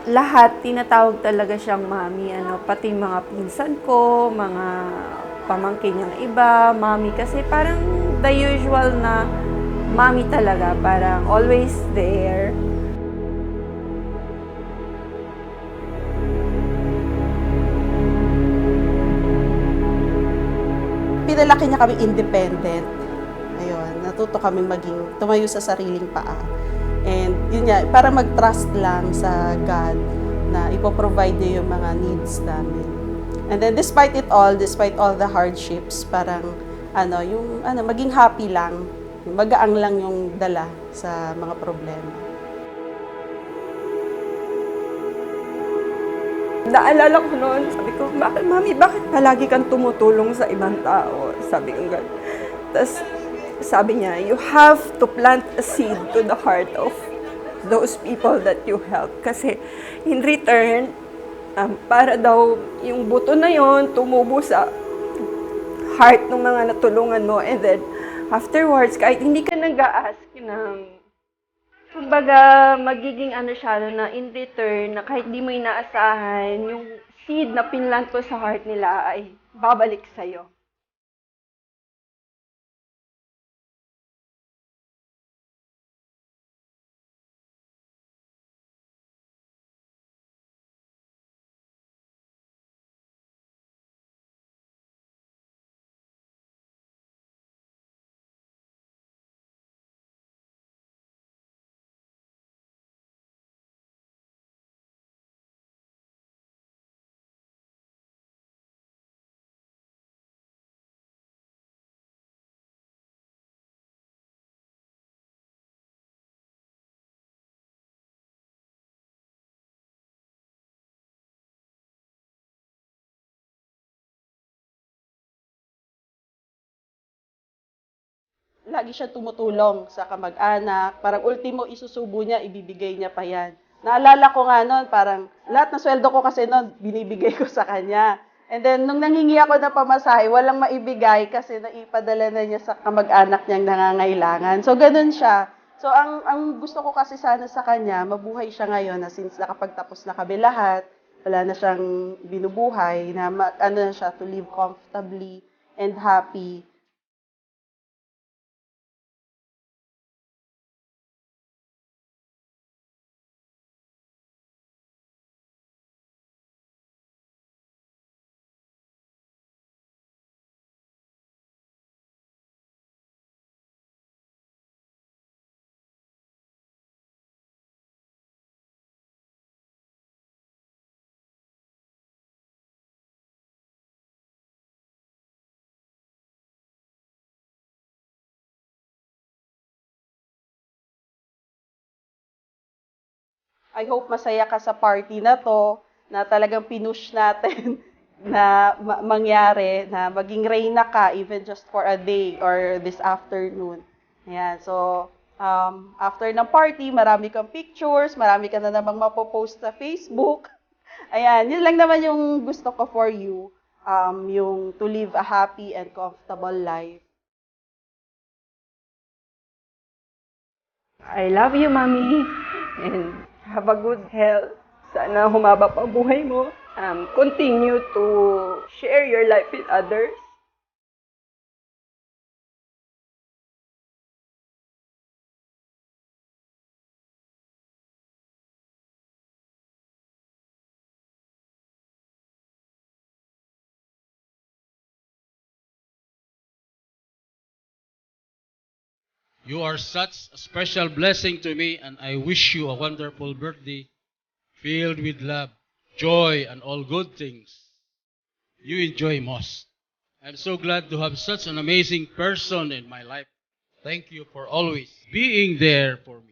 lahat tinatawag talaga siyang mommy, pati mga pinsan ko, mga pamangkin niyang iba, mommy, kasi parang the usual na mommy talaga, parang always there. Pinalaki niya kami independent. Ayun, natuto kami tumayo sa sariling paa. And yun nga, para mag-trust lang sa God na ipoprovide niya yung mga needs namin. And then despite all the hardships, parang maging happy lang, magaang lang yung dala sa mga problema. Naalala ko noon, sabi ko, Mami, bakit palagi kang tumutulong sa ibang tao? Sabi ko gano'n. Tapos sabi niya, you have to plant a seed to the heart of those people that you help. Kasi in return, para daw yung buto na yon tumubo sa heart ng mga natulungan mo. And then afterwards, kahit hindi ka nag-a-ask ng kumbaga, magiging siya, na in return, na kahit di mo inaasahan, yung seed na pinlant ko sa heart nila ay babalik sa'yo. Lagi siya tumutulong sa kamag-anak. Parang ultimo isusubo niya, ibibigay niya pa yan. Naalala ko nga noon, parang lahat ng sweldo ko kasi noon, binibigay ko sa kanya. And then, nung nanghingi ako ng pamasahe, walang maibigay kasi naipadala na niya sa kamag-anak niyang nangangailangan. So, ganun siya. So, ang gusto ko kasi sana sa kanya, mabuhay siya ngayon na since nakapagtapos na kami lahat, wala na siyang binubuhay, na na siya, to live comfortably and happy. I hope masaya ka sa party na to, na talagang pinush natin na mangyari, na maging reyna ka even just for a day or this afternoon. Ayan, so after ng party, marami kang pictures, marami ka na namang mapopost sa Facebook. Ayan, yun lang naman yung gusto ko for you, yung to live a happy and comfortable life. I love you, Mami. And have a good health. Sana humaba pa ang buhay mo. Continue to share your life with others. You are such a special blessing to me, and I wish you a wonderful birthday filled with love, joy, and all good things you enjoy most. I'm so glad to have such an amazing person in my life. Thank you for always being there for me.